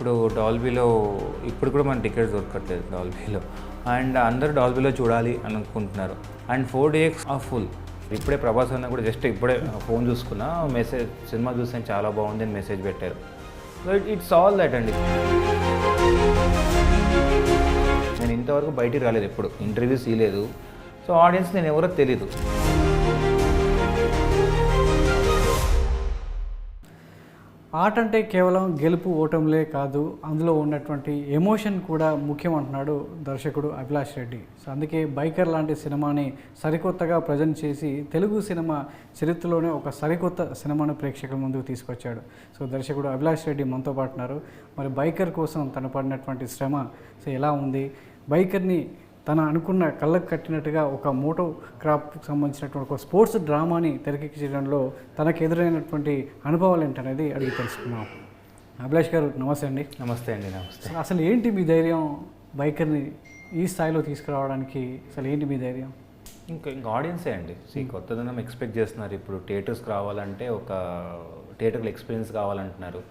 ఇప్పుడు డాల్బీలో ఇప్పుడు కూడా మన టికెట్స్ దొరకట్లేదు డాల్బీలో. అండ్ అందరూ డాల్బీలో చూడాలి అనుకుంటున్నారు. And 4DX full. ఇప్పుడే ప్రభాస్ అన్న కూడా జస్ట్ ఇప్పుడే ఫోన్ చూసుకున్నా, మెసేజ్ సినిమా చూస్తే చాలా బాగుంది అని మెసేజ్ పెట్టారు. సో ఇట్స్ ఆల్ దట్ అండి. నేను ఇంతవరకు బయటికి రాలేదు, ఎప్పుడు ఇంటర్వ్యూస్ ఇవ్వలేదు. సో ఆడియన్స్ నేను ఎవరో తెలీదు. ఆట అంటే కేవలం గెలుపు ఓటములే కాదు, అందులో ఉన్నటువంటి ఎమోషన్ కూడా ముఖ్యం అంటున్నాడు దర్శకుడు అభిలాష్ రెడ్డి. సో అందుకే బైకర్ లాంటి సినిమాని సరికొత్తగా ప్రజెంట్ చేసి తెలుగు సినిమా చరిత్రలోనే ఒక సరికొత్త సినిమాను ప్రేక్షకుల ముందుకు తీసుకొచ్చాడు. సో దర్శకుడు అభిలాష్ రెడ్డి మనతో పాటున్నారు. మరి బైకర్ కోసం తను పడినటువంటి శ్రమ సో ఎలా ఉంది, బైకర్ని తన అనుకున్న కళ్ళకు కట్టినట్టుగా ఒక మోటో క్రాఫ్ట్కి సంబంధించినటువంటి ఒక స్పోర్ట్స్ డ్రామాని తెరకెక్కించడంలో తనకు ఎదురైనటువంటి అనుభవాలు ఏంటనేది అడిగి తెలుసుకున్నాం. అభిలాష్ గారు నమస్తే అండి. నమస్తే అండి. నమస్తే. అసలు ఏంటి మీ ధైర్యం బైకర్ని ఈ స్థాయిలో తీసుకురావడానికి? అసలు ఏంటి మీ ధైర్యం? ఇంకా ఆడియన్సే అండి. కొత్తదనం ఎక్స్పెక్ట్ చేస్తున్నారు. ఇప్పుడు థియేటర్స్కి రావాలంటే ఒక థియేటర్లో ఎక్స్పీరియన్స్ కావాలంటున్నారు.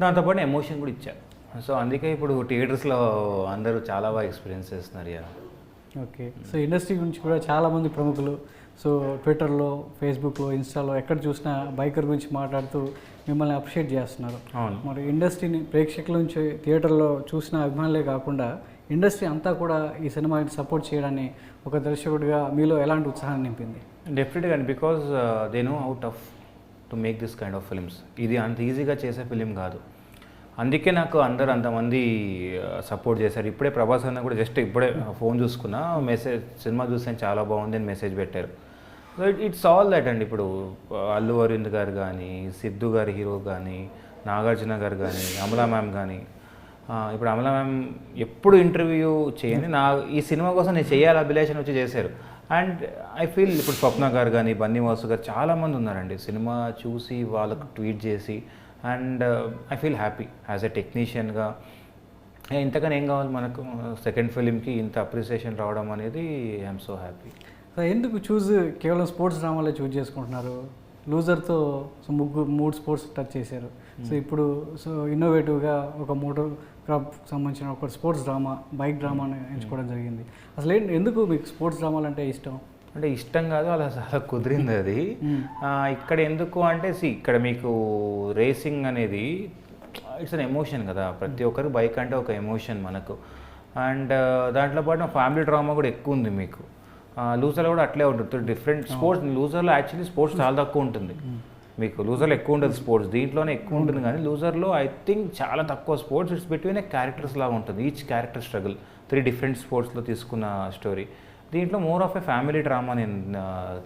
దాంతోపాటు ఎమోషన్ కూడా ఇచ్చారు. సో అందుకే ఇప్పుడు థియేటర్స్లో అందరూ చాలా బాగా ఎక్స్పీరియన్స్ చేస్తున్నారు. ఓకే. సో ఇండస్ట్రీ గురించి కూడా చాలామంది ప్రముఖులు సో ట్విట్టర్లో, ఫేస్బుక్లో, ఇన్స్టాలో ఎక్కడ చూసినా బైకర్ గురించి మాట్లాడుతూ మిమ్మల్ని అప్రిషియేట్ చేస్తున్నారు. అవును. మరి ఇండస్ట్రీని ప్రేక్షకుల నుంచి థియేటర్లో చూసిన అభిమానులే కాకుండా ఇండస్ట్రీ అంతా కూడా ఈ సినిమాకి సపోర్ట్ చేయడాన్ని ఒక దర్శకుడిగా మీలో ఎలాంటి ఉత్సాహాన్ని నింపింది? డెఫినెట్గా, because they know how tough to make this kind of films. ఇది అంత ఈజీగా చేసే ఫిలిం కాదు. అందుకే నాకు అందరు అంతమంది సపోర్ట్ చేశారు. ఇప్పుడే ప్రభాస్ అన్న కూడా జస్ట్ ఇప్పుడే ఫోన్ చూసుకున్నా, మెసేజ్ సినిమా చూస్తే చాలా బాగుంది అని మెసేజ్ పెట్టారు. సో ఇట్స్ ఆల్ దట్ అండి. ఇప్పుడు అల్లు అరవింద్ గారు కానీ, సిద్ధు గారి హీరో కానీ, నాగార్జున గారు కానీ, అమలా మ్యామ్ కానీ. ఇప్పుడు అమలా మ్యామ్ ఎప్పుడు ఇంటర్వ్యూ చేయని ఈ సినిమా కోసం నేను చేయాలి అభిలాషని వచ్చి చేశారు. అండ్ ఐ ఫీల్ ఇప్పుడు స్వప్న గారు కానీ, బన్నీ వాసు గారు చాలామంది ఉన్నారండి సినిమా చూసి వాళ్ళకు ట్వీట్ చేసి. And I feel happy as a టెక్నీషియన్గా. ఇంతకన్నా ఏం కావాలి మనకు? సెకండ్ ఫిలింకి ఇంత అప్రిసియేషన్ రావడం అనేది ఐఎమ్ సో హ్యాపీ. సో ఎందుకు కేవలం స్పోర్ట్స్ డ్రామాలో చూజ్ చేసుకుంటున్నారు? లూజర్తో సో మూడు స్పోర్ట్స్ టచ్ చేశారు. సో ఇప్పుడు సో ఇన్నోవేటివ్గా ఒక మోటో క్రాఫ్ట్ సంబంధించిన ఒక స్పోర్ట్స్ డ్రామా, బైక్ డ్రామాని ఎంచుకోవడం జరిగింది. అసలు ఎందుకు మీకు స్పోర్ట్స్ డ్రామాలు అంటే ఇష్టం? అంటే ఇష్టం కాదు, అలా చాలా కుదిరింది అది. ఇక్కడ ఎందుకు అంటే ఇక్కడ మీకు రేసింగ్ అనేది ఇట్స్ అన్ ఎమోషన్ కదా. ప్రతి ఒక్కరు బైక్ అంటే ఒక ఎమోషన్ మనకు. అండ్ దాంట్లో పాటు ఫ్యామిలీ డ్రామా కూడా ఎక్కువ ఉంది మీకు. లూజర్లో కూడా అట్లే ఉంటుంది. డిఫరెంట్ స్పోర్ట్స్ లూజర్లో యాక్చువల్లీ స్పోర్ట్స్ చాలా తక్కువ ఉంటుంది మీకు. లూజర్లో ఎక్కువ ఉంటుంది స్పోర్ట్స్, దీంట్లోనే ఎక్కువ ఉంటుంది. కానీ లూజర్లో ఐ థింక్ చాలా తక్కువ sports. It's between A characters లాగా ఉంటుంది. ఈచ్ క్యారెక్టర్ స్ట్రగుల్ 3 డిఫరెంట్ స్పోర్ట్స్లో తీసుకున్న స్టోరీ. దీంట్లో more of A family drama నేను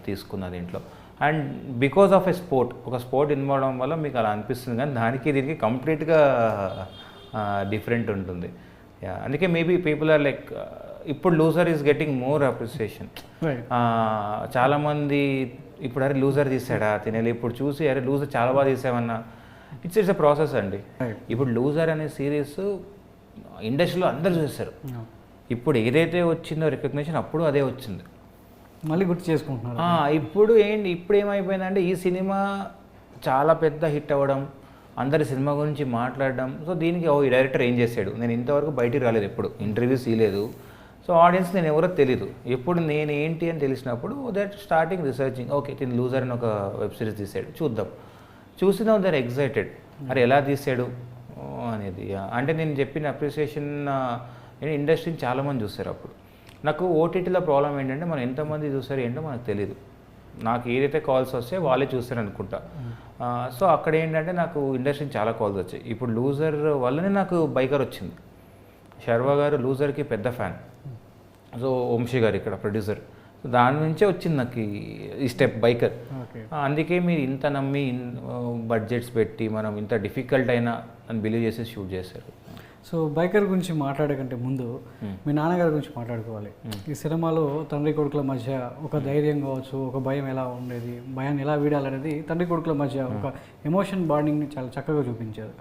తీసుకున్నా దీంట్లో. And because of A sport, ఒక స్పోర్ట్ ఇన్వాల్వ్ అవ్వడం వల్ల మీకు అలా అనిపిస్తుంది. కానీ దీనికి కంప్లీట్గా డిఫరెంట్ ఉంటుంది. అందుకే మేబీ పీపుల్ ఆర్ లైక్ ఇప్పుడు loser is getting more appreciation. చాలామంది ఇప్పుడు అరే లూజర్ తీసాడా తినేది, ఇప్పుడు చూసి అరే లూజర్ చాలా బాగా తీసామన్నా. ఇట్స్ ఎ ప్రాసెస్ అండి. ఇప్పుడు లూజర్ అనే సిరీస్ ఇండస్ట్రీలో అందరు చూస్తారు. ఇప్పుడు ఏదైతే వచ్చిందో రికగ్నిషన్ అప్పుడు అదే వచ్చింది, మళ్ళీ గుర్తు చేసుకుంటున్నారు. ఇప్పుడు ఏమైపోయిందంటే ఈ సినిమా చాలా పెద్ద హిట్ అవ్వడం, అందరి సినిమా గురించి మాట్లాడడం. సో దీనికి ఈ డైరెక్టర్ ఏం చేశాడు, నేను ఇంతవరకు బయటికి రాలేదు, ఎప్పుడు ఇంటర్వ్యూస్ ఇవ్వలేదు. సో ఆడియన్స్ నేను ఎవరో తెలీదు. ఎప్పుడు నేను ఏంటి అని తెలిసినప్పుడు దట్ స్టార్టింగ్ రీసెర్చింగ్. ఓకే, తిని లూజర్ అని ఒక వెబ్ సిరీస్ తీసాడు, చూద్దాం. చూసినా దర్ ఎగ్జైటెడ్, అరే ఎలా తీసాడు అనేది. అంటే నేను చెప్పిన అప్రిసియేషన్ ఇండస్ట్రీని చాలామంది చూస్తారు. అప్పుడు నాకు ఓటీటీలో ప్రాబ్లం ఏంటంటే మనం ఎంతమంది చూస్తారు ఏంటో మనకు తెలియదు. నాకు ఏదైతే కాల్స్ వస్తే వాళ్ళే చూస్తారు అనుకుంటా. సో అక్కడ ఏంటంటే నాకు ఇండస్ట్రీని చాలా కాల్స్ వచ్చాయి. ఇప్పుడు లూజర్ వల్లనే నాకు బైకర్ వచ్చింది. శర్వా గారు లూజర్కి పెద్ద ఫ్యాన్. సో వంశీ గారు ఇక్కడ ప్రొడ్యూసర్, దాని నుంచే వచ్చింది నాకు ఈ స్టెప్ బైకర్. అందుకే మీరు ఇంత నమ్మి బడ్జెట్స్ పెట్టి మనం ఇంత డిఫికల్ట్ అయినా అని బిలీవ్ చేసి షూట్ చేశారు. సో బైకర్ గురించి మాట్లాడే కంటే ముందు మీ నాన్నగారి గురించి మాట్లాడుకోవాలి. ఈ సినిమాలో తండ్రి కొడుకుల మధ్య ఒక ధైర్యం కావచ్చు, ఒక భయం ఎలా ఉండేది, భయాన్ని ఎలా వీడాలనేది తండ్రి కొడుకుల మధ్య ఒక ఎమోషన్ బాండింగ్ని చాలా చక్కగా చూపించారు.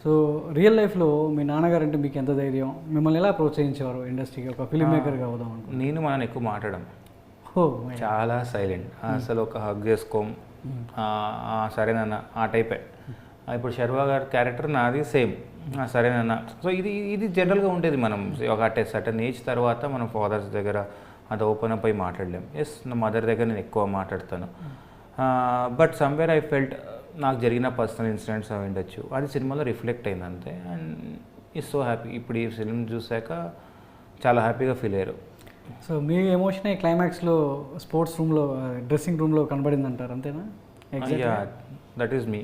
సో రియల్ లైఫ్లో మీ నాన్నగారు అంటే మీకు ఎంత ధైర్యం, మిమ్మల్ని ఎలా ప్రోత్సహించేవారు ఇండస్ట్రీకి ఒక ఫిల్మ్ మేకర్గా అవుదాం? నేను మా నాన్న ఎక్కువ మాట్లాడడం, చాలా సైలెంట్. అసలు ఒక హగ్ చేసుకోం, సరేనన్న ఆ టైపే. ఇప్పుడు శర్వా గారి క్యారెక్టర్ నాది సేమ్. సరేనన్నా. సో ఇది జనరల్గా ఉండేది. మనం ఒక సర్టన్ ఏజ్ తర్వాత మనం ఫాదర్స్ దగ్గర అది ఓపెన్ అప్ అయి మాట్లాడలేం. ఎస్, నా మదర్ దగ్గర నేను ఎక్కువ మాట్లాడతాను. బట్ సమ్వేర్ ఐ ఫెల్ట్ నాకు జరిగిన పర్సనల్ ఇన్సిడెంట్స్ అవి ఉండొచ్చు, అది సినిమాలో రిఫ్లెక్ట్ అయింది అంతే. And is so happy. ఇప్పుడు ఈ ఫిల్మ్ చూసాక చాలా హ్యాపీగా ఫీల్ అయ్యారు. సో మీ ఎమోషనే క్లైమాక్స్లో స్పోర్ట్స్ రూమ్లో, డ్రెస్సింగ్ రూమ్లో కనబడింది అంటారు, అంతేనా? That is me.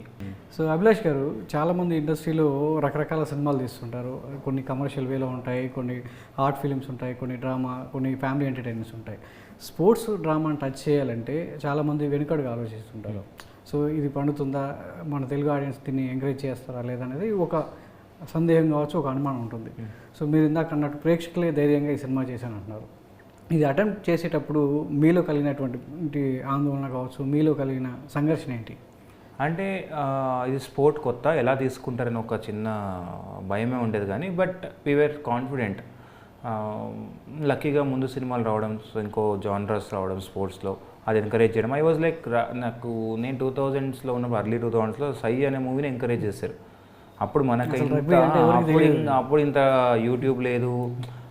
So Abhilash గారు, చాలామంది ఇండస్ట్రీలో రకరకాల సినిమాలు తీస్తుంటారు. కొన్ని కమర్షియల్ వేలో ఉంటాయి, కొన్ని ఆర్ట్ ఫిలిమ్స్ ఉంటాయి, కొన్ని డ్రామా, కొన్ని ఫ్యామిలీ ఎంటర్టైన్మెంట్స్ ఉంటాయి. స్పోర్ట్స్ డ్రామాని టచ్ చేయాలంటే చాలామంది వెనుకడుగా ఆలోచిస్తుంటారు. సో ఇది పండుతుందా, మన తెలుగు ఆడియన్స్ దీన్ని ఎంకరేజ్ చేస్తారా లేదనేది ఒక సందేహం కావచ్చు, ఒక అనుమానం ఉంటుంది. సో మీరు ఇందాక అన్నట్టు ప్రేక్షకులే ధైర్యంగా ఈ సినిమా చేశాను అంటున్నారు. ఇది అటెంప్ట్ చేసేటప్పుడు మీలో కలిగినటువంటి ఆందోళన కావచ్చు, మీలో కలిగిన సంఘర్షణ ఏంటి? అంటే ఇది స్పోర్ట్ కొత్త, ఎలా తీసుకుంటారని ఒక చిన్న భయమే ఉండేది. కానీ బట్ వీ వేర్ కాన్ఫిడెంట్. లక్కీగా ముందు సినిమాలు రావడం, ఇంకో జానరస్ రావడం స్పోర్ట్స్లో, అది ఎంకరేజ్ చేయడం. ఐ వాజ్ లైక్, నాకు నేను 2000s ఉన్నప్పుడు, ఎర్లీ 2000s సై అనే మూవీని ఎంకరేజ్ చేశారు. అప్పుడు మనకి అప్పుడు ఇంత యూట్యూబ్ లేదు,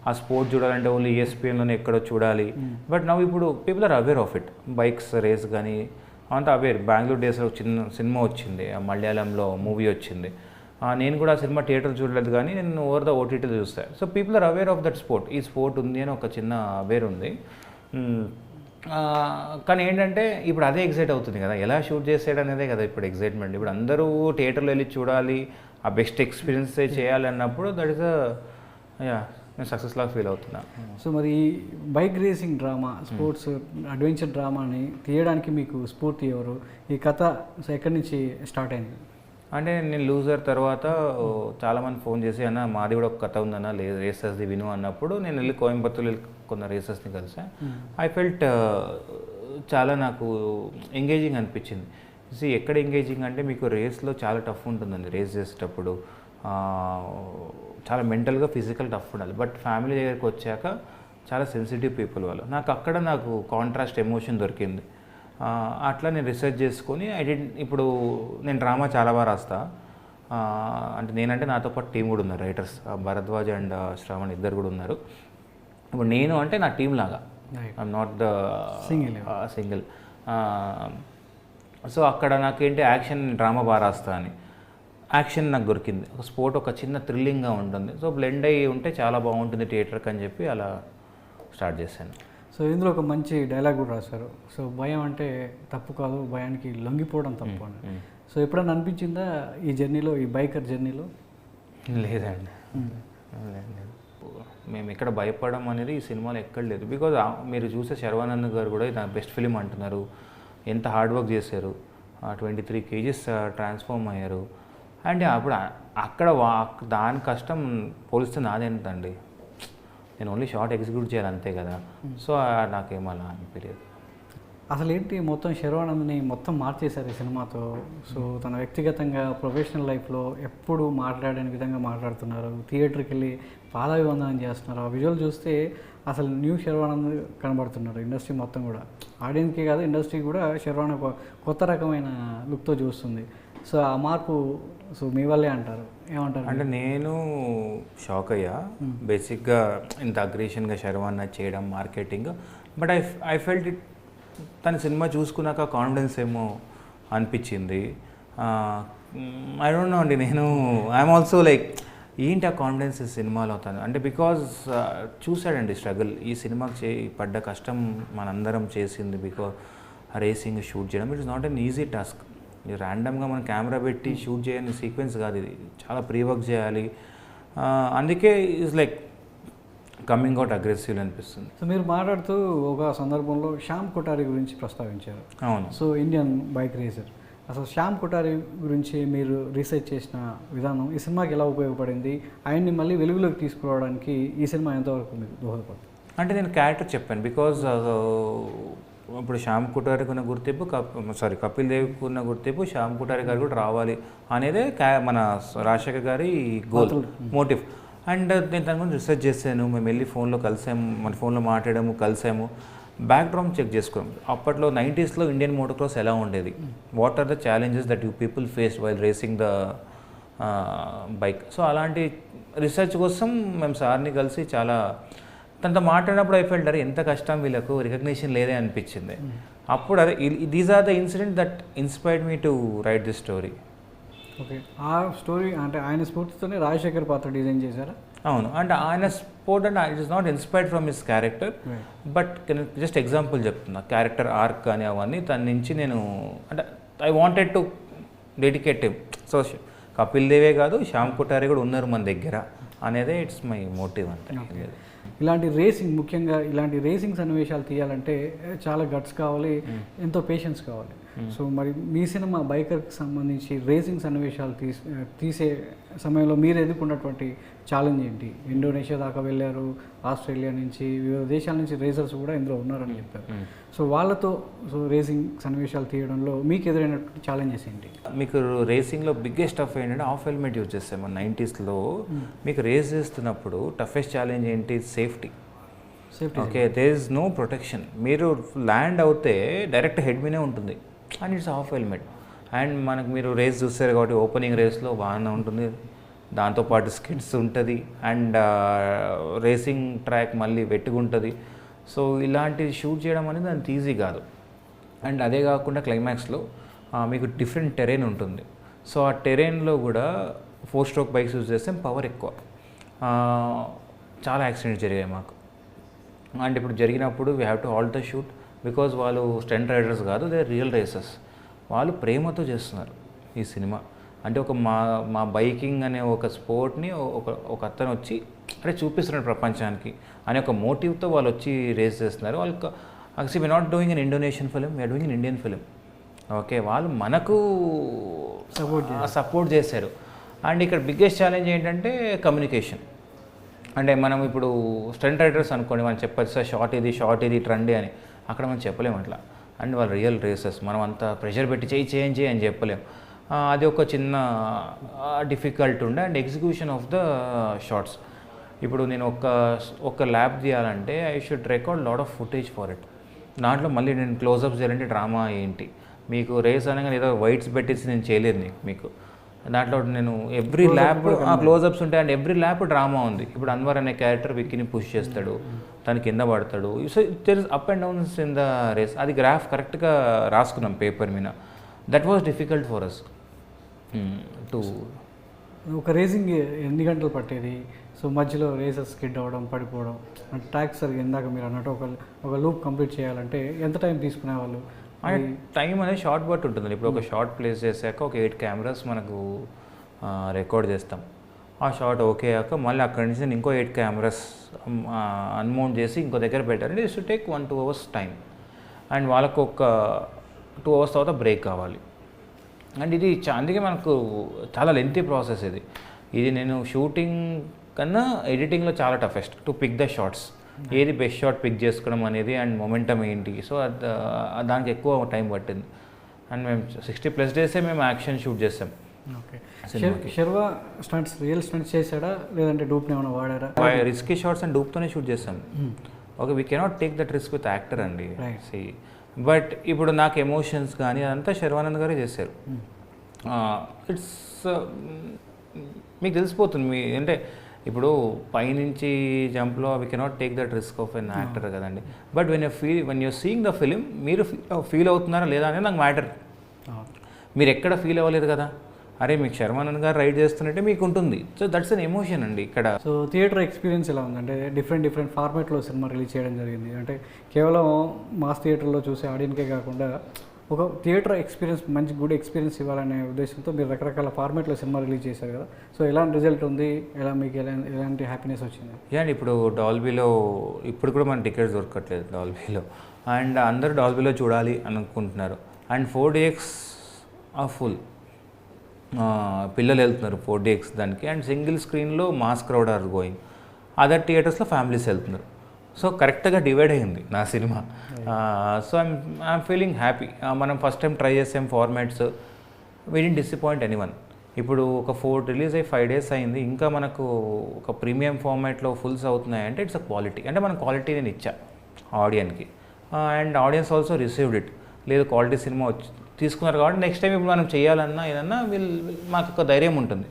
ఆ స్పోర్ట్ చూడాలంటే ఓన్లీ ESPNలోనే ఎక్కడో చూడాలి. బట్ నవ్వు ఇప్పుడు people are aware of it. Bikes race కానీ అంతా అవేర్. బెంగళూరు డేస్లో చిన్న సినిమా వచ్చింది, మలయాళంలో మూవీ వచ్చింది. నేను కూడా ఆ సినిమా థియేటర్ చూడలేదు, కానీ నేను ఓవర్ ద OTT చూస్తాను. So people are aware of that sport. ఈ స్పోర్ట్ ఉంది అని ఒక చిన్న అవేర్ ఉంది. కానీ ఏంటంటే ఇప్పుడు అదే ఎగ్జైట్ అవుతుంది కదా, ఎలా షూట్ చేసాడు అనేదే కదా ఇప్పుడు ఎగ్జైట్మెంట్. ఇప్పుడు అందరూ థియేటర్లో వెళ్ళి చూడాలి, ఆ బెస్ట్ ఎక్స్పీరియన్స్ చేయాలి అన్నప్పుడు దట్ ఈస్ నేను సక్సెస్ లాగా ఫీల్ అవుతున్నా. సో మరి ఈ bike racing drama, sports adventure డ్రామాని తీయడానికి మీకు స్ఫూర్తి ఎవరు? ఈ కథ ఎక్కడి నుంచి స్టార్ట్ అయింది? అంటే నేను లూజర్ తర్వాత చాలామంది ఫోన్ చేసి, అన్న మాది కూడా ఒక కథ ఉందన్న, రేసెస్ది విను అన్నప్పుడు నేను వెళ్ళి కోయంబత్తూర్లో కొన్న రేసెస్ని కలిసా. ఐ ఫెల్ట్ చాలా నాకు ఎంగేజింగ్ అనిపించింది. ఎక్కడ ఎంగేజింగ్ అంటే, మీకు రేస్లో చాలా టఫ్ ఉంటుందండి. రేస్ చేసేటప్పుడు చాలా మెంటల్గా, ఫిజికల్ టఫ్ ఉండాలి. బట్ ఫ్యామిలీ దగ్గరికి వచ్చాక చాలా సెన్సిటివ్ పీపుల్ వాళ్ళు. నాకు కాంట్రాస్ట్ ఎమోషన్ దొరికింది. అట్లా నేను రీసెర్చ్ చేసుకొని ఇప్పుడు నేను డ్రామా చాలా బాగా రాస్తా. అంటే నేనంటే నాతో పాటు టీం కూడా ఉన్నారు, రైటర్స్ భరద్వాజ్ అండ్ శ్రవణ్ ఇద్దరు కూడా ఉన్నారు. ఇప్పుడు నేను అంటే నా టీం లాగా, I'm not the single. So అక్కడ నాకేంటి, యాక్షన్ డ్రామా బాగా రాస్తా అని యాక్షన్ నాకు దొరికింది. ఒక స్పోర్ట్ ఒక చిన్న థ్రిల్లింగ్గా ఉంటుంది. సో బ్లెండ్ అయ్యి ఉంటే చాలా బాగుంటుంది థియేటర్కి అని చెప్పి అలా స్టార్ట్ చేశాను. సో ఇందులో ఒక మంచి డైలాగ్ కూడా రాశారు. సో భయం అంటే తప్పు కాదు, భయానికి లొంగిపోవడం తప్పు అని. సో ఎప్పుడన్నా అనిపించిందా ఈ జర్నీలో, ఈ బైకర్ జర్నీలో? లేదండి, మేము ఎక్కడ భయపడడం అనేది ఈ సినిమాలో ఎక్కడ లేదు. బికాజ్ మీరు చూసే శర్వానంద్ గారు కూడా ఇది బెస్ట్ ఫిలిం అంటున్నారు. ఎంత హార్డ్ వర్క్ చేశారు, 23 kgs ట్రాన్స్ఫార్మ్ అయ్యారు. అంటే అప్పుడు అక్కడ దాని కష్టం పోలిస్తే నాదేంటండి, నేను ఓన్లీ షార్ట్ ఎగ్జిక్యూట్ చేయాలి అంతే కదా. సో నాకేమలా అనిపించలేదు. అసలు ఏంటి, మొత్తం శర్వానంద్ని మొత్తం మార్చేశారు ఈ సినిమాతో. సో తన వ్యక్తిగతంగా, ప్రొఫెషనల్ లైఫ్లో ఎప్పుడు మాట్లాడని విధంగా మాట్లాడుతున్నారు. థియేటర్కి వెళ్ళి పాదాభివందనం చేస్తున్నారు. ఆ విజువల్ చూస్తే అసలు న్యూ శర్వానంద్ కనబడుతున్నారు. ఇండస్ట్రీ మొత్తం కూడా, ఆడియన్స్కి కాదు ఇండస్ట్రీ కూడా శర్వానంద్ కొత్త రకమైన లుక్తో చూస్తుంది. సో ఆ మార్పు సో మీ వల్లే అంటారు, ఏమంటారు? అంటే నేను షాక్ అయ్యా బేసిక్గా, ఇంత అగ్రెషన్గా శర్వానంద్ చేయడం, marketing. But I felt it, తన సినిమా చూసుకున్నాక కాన్ఫిడెన్స్ ఏమో అనిపించింది. ఐ డోంట్ నో అండి, ఐఎమ్ ఆల్సో లైక్, ఏంటి ఆ కాన్ఫిడెన్స్ ఈ సినిమాలో అవుతాను అంటే, బికాజ్ చూశాడండి స్ట్రగుల్. ఈ సినిమాకి పడ్డ కష్టం మనందరం చేసింది. బికాజ్ రేసింగ్ షూట్ చేయడం it is not an easy task. ఇది ర్యాండమ్గా మనం కెమెరా పెట్టి షూట్ చేయని సీక్వెన్స్ కాదు, ఇది చాలా ప్రీ వర్క్ చేయాలి. అందుకే is like coming out aggressive అనిపిస్తుంది. సో మీరు మాట్లాడుతూ ఒక సందర్భంలో శ్యామ్ కొఠారి గురించి ప్రస్తావించారు. అవును. సో ఇండియన్ బైక్ రేసర్, అసలు శ్యామ్ కొఠారి గురించి మీరు రీసెర్చ్ చేసిన విధానం ఈ సినిమాకి ఎలా ఉపయోగపడింది? ఆయన్ని మళ్ళీ వెలుగులోకి తీసుకురావడానికి ఈ సినిమా ఎంతవరకు మీకు దోహదపడుతుంది? అంటే నేను క్యారెక్టర్ చెప్పాను. బికాజ్ ఇప్పుడు శ్యామ్ కొఠారికి ఉన్న గుర్తింపు, కపిల్ దేవ్కి ఉన్న గుర్తింపు శ్యామ్ కొఠారి గారు కూడా రావాలి అనేదే మన రాజశేఖర్ గారి గోల్, మోటివ్. అండ్ నేను దాని గురించి రీసెర్చ్ చేశాను. మేము వెళ్ళి ఫోన్లో కలిసాము, మన ఫోన్లో మాట్లాడాము, కలిసాము, బ్యాక్గ్రౌండ్ చెక్ చేసుకున్నాం. అప్పట్లో 90s ఇండియన్ మోటోక్రాస్ ఎలా ఉండేది, what are the challenges that you people face while racing the bike. So అలాంటి రీసెర్చ్ కోసం మేము సార్ని కలిసి చాలా తనతో మాట్లాడినప్పుడు అయిపోయింది, అరే ఎంత కష్టం వీళ్ళకు రికగ్నిషన్ లేదే అనిపించింది. అప్పుడు అదే these are the incident that inspired me to write this story. Okay, ఆ స్టోరీ అంటే ఆయన స్ఫూర్తితోనే రాజశేఖర్ పాత్ర డిజైన్ చేశారా? అవును, అంటే ఆయన స్పోర్ట్ అంటే it is not inspired from his character, but just example చెప్తున్నా, క్యారెక్టర్ ఆర్క్ కానీ అవన్నీ తన నుంచి నేను అంటే I wanted to dedicate him. So Kapil దేవే కాదు, శ్యామ్ కొఠారి కూడా ఉన్నారు మన దగ్గర అనేదే ఇట్స్ మై మోటివ్ అంటే. ఇలాంటి రేసింగ్, ముఖ్యంగా ఇలాంటి రేసింగ్ సన్నివేశాలు తీయాలంటే చాలా గట్స్ కావాలి, ఎంతో పేషెన్స్ కావాలి. సో మరి మీ సినిమా బైకర్కి సంబంధించి రేసింగ్ సన్నివేశాలు తీసే సమయంలో మీరు ఎదుర్కొన్నటువంటి ఛాలెంజ్ ఏంటి? ఇండోనేషియా దాకా వెళ్ళారు, ఆస్ట్రేలియా నుంచి, వివిధ దేశాల నుంచి రేసర్స్ కూడా ఇందులో ఉన్నారని చెప్పారు. సో వాళ్ళతో రేసింగ్ సన్నివేశాలు తీయడంలో మీకు ఎదురైనటువంటి ఛాలెంజెస్ ఏంటి? మీకు రేసింగ్లో బిగ్గెస్ట్ టఫ్ ఏంటంటే ఆఫ్ హెల్మెట్ యూజ్ చేస్తాం మన 90sలో. మీకు రేస్ చేస్తున్నప్పుడు టఫెస్ట్ ఛాలెంజ్ ఏంటి? Safety. Okay, there is no protection. మీరు ల్యాండ్ అవుతే డైరెక్ట్ హెడ్ మీనే ఉంటుంది and it's half helmet. And మనకు మీరు రేస్ చూస్తారు కాబట్టి ఓపెనింగ్ రేస్లో బాగానే ఉంటుంది, దాంతోపాటు స్కిడ్స్ ఉంటుంది అండ్ రేసింగ్ ట్రాక్ మళ్ళీ వెట్టుకుంటుంది. సో ఇలాంటిది షూట్ చేయడం అనేది అంత ఈజీ కాదు. అండ్ అదే కాకుండా క్లైమాక్స్లో మీకు డిఫరెంట్ టెరైన్ ఉంటుంది. సో ఆ టెరైన్లో కూడా 4-stroke బైక్స్ యూజ్ చేస్తే పవర్ ఎక్కువ. చాలా యాక్సిడెంట్స్ జరిగాయి మాకు. అండ్ ఇప్పుడు జరిగినప్పుడు we have to halt the shoot because వాళ్ళు స్టంట్ రైడర్స్ కాదు, దే ఆర్ రియల్ రేసర్స్. వాళ్ళు ప్రేమతో చేస్తున్నారు ఈ సినిమా. అంటే ఒక మా బైకింగ్ అనే ఒక స్పోర్ట్ని ఒక అతను వచ్చి అంటే చూపిస్తున్నాడు ప్రపంచానికి అనే ఒక మోటివ్తో వాళ్ళు వచ్చి రేస్ చేస్తున్నారు. వాళ్ళకి actually we not doing an Indonesian film, we are doing an Indian film. Okay, వాళ్ళు మనకు సపోర్ట్ చేశారు. అండ్ ఇక్కడ బిగ్గెస్ట్ ఛాలెంజ్ ఏంటంటే కమ్యూనికేషన్. అంటే మనం ఇప్పుడు స్టంట్ రైడర్స్ అనుకోండి, మనం చెప్పచ్చు సార్ షార్ట్ ఇది ట్రెండ్ అని, అక్కడ మనం చెప్పలేము అట్లా. అండ్ వాళ్ళు రియల్ రేసెస్, మనం అంత ప్రెషర్ పెట్టి చేయి అని చెప్పలేము. అది ఒక చిన్న డిఫికల్ట్ ఉండే. And execution of the shots. ఇప్పుడు నేను ఒక ల్యాబ్ తీయాలంటే I should record lot of footage for it. దాంట్లో మళ్ళీ నేను క్లోజప్స్ చేయాలంటే డ్రామా ఏంటి, మీకు రేస్ అనగా ఏదో వైట్స్ పెట్టేసి నేను చేయలేదు మీకు. దాంట్లో నేను ఎవ్రీ ల్యాప్ క్లోజప్స్ ఉంటాయి అండ్ ఎవ్రీ ల్యాప్ డ్రామా ఉంది. ఇప్పుడు అన్వర్ అనే క్యారెక్టర్ విక్కీని పుష్ చేస్తాడు, తను కింద పడతాడు. So there is up and downs in the race. అది గ్రాఫ్ కరెక్ట్గా రాసుకున్నాం పేపర్ మీద. That was difficult for us to. ఒక రేసింగ్ ఎన్ని గంటలు పట్టేది? సో మధ్యలో రేసెస్ స్కిడ్ అవ్వడం, పడిపోవడం, ట్రాక్ సరిగ్గా ఇందాక మీరు అన్నట్టు ఒక లూప్ కంప్లీట్ చేయాలంటే ఎంత టైం తీసుకునేవాళ్ళు? అండ్ టైం అనేది షార్ట్ బట్ ఉంటుంది. ఇప్పుడు ఒక షార్ట్ ప్లేస్ చేశాక ఒక 8 కెమెరాస్ మనకు రికార్డ్ చేస్తాం. ఆ షార్ట్ ఓకే అయ్యాక మళ్ళీ అక్కడి నుంచి నేను ఇంకో 8 కెమెరాస్ అన్మౌంట్ చేసి ఇంకో దగ్గర పెట్టాలంటే it's to take 1-2 hours time. And వాళ్ళకు ఒక 2 hours తర్వాత బ్రేక్ కావాలి. అండ్ ఇది అందుకే మనకు చాలా లెంతీ ప్రాసెస్ ఇది నేను షూటింగ్ కన్నా ఎడిటింగ్లో చాలా toughest to pick the shots. ఏది బెస్ట్ షాట్ పిక్ చేసుకోవడం అనేది అండ్ మొమెంటమ్ ఏంటి. సో దానికి ఎక్కువ టైం పట్టింది. అండ్ మేము 60+ days మేము యాక్షన్ షూట్ చేస్తాం. Okay, Sharwa stunts real stunts చేశాడా లేదంటే డూప్ని ఏమైనా వాడారా? రిస్కీ షాట్స్ అండ్ డూప్తోనే షూట్ చేస్తాం. Okay, we cannot take that risk with actor అండి. సి బట్ ఇప్పుడు నాకు ఎమోషన్స్ కానీ అదంతా శర్వానంద్ గారే చేశారు. ఇట్స్ మీకు తెలిసిపోతుంది అంటే ఇప్పుడు పైనుంచి జంప్లో we cannot take that risk of an actor కదండి. But when you seeing the film మీరు ఫీల్ అవుతున్నారా లేదా అనేది నాకు మ్యాటర్. మీరు ఎక్కడ ఫీల్ అవ్వలేదు కదా, అరే మీకు శర్వానంద్ గారు రైడ్ చేస్తున్నట్టే మీకు ఉంటుంది. సో దట్స్ అన్ ఎమోషన్ అండి ఇక్కడ. సో థియేటర్ ఎక్స్పీరియన్స్ ఎలా ఉందంటే డిఫరెంట్ ఫార్మాట్లో సినిమా రిలీజ్ చేయడం జరిగింది. అంటే కేవలం మాస్ థియేటర్లో చూసే ఆడియన్కే కాకుండా ఒక థియేటర్ ఎక్స్పీరియన్స్, మంచి గుడ్ ఎక్స్పీరియన్స్ ఇవ్వాలనే ఉద్దేశంతో మీరు రకరకాల ఫార్మాట్లో సినిమా రిలీజ్ చేశారు కదా. సో ఎలాంటి రిజల్ట్ ఉంది, మీకు ఎలాంటి హ్యాపీనెస్ వచ్చింది? అండ్ ఇప్పుడు డాల్బీలో ఇప్పుడు కూడా మన టికెట్స్ దొరకట్లేదు డాల్బీలో. అండ్ అందరూ డాల్బీలో చూడాలి అనుకుంటున్నారు. అండ్ 4DX ఫుల్ పిల్లలు వెళ్తున్నారు 4DX దానికి. అండ్ సింగిల్ స్క్రీన్లో mass crowd are going. Other థియేటర్స్లో ఫ్యామిలీస్ వెళ్తున్నారు. సో కరెక్ట్గా డివైడ్ అయింది నా సినిమా. So I'm feeling happy. మనం ఫస్ట్ టైం ట్రై చేసాం formats, we didn't disappoint anyone. ఇప్పుడు ఒక 4 రిలీజ్ అయ్యి 5 days అయింది, ఇంకా మనకు ఒక ప్రీమియం ఫార్మాట్లో ఫుల్స్ అవుతున్నాయంటే ఇట్స్ అ క్వాలిటీ. అంటే మనం క్వాలిటీ నేను ఇచ్చా ఆడియన్కి and audience also received it. లేదు క్వాలిటీ సినిమా తీసుకున్నారు కాబట్టి నెక్స్ట్ టైం ఇప్పుడు మనం చేయాలన్నా ఏదన్నా మాకు ఒక ధైర్యం ఉంటుంది.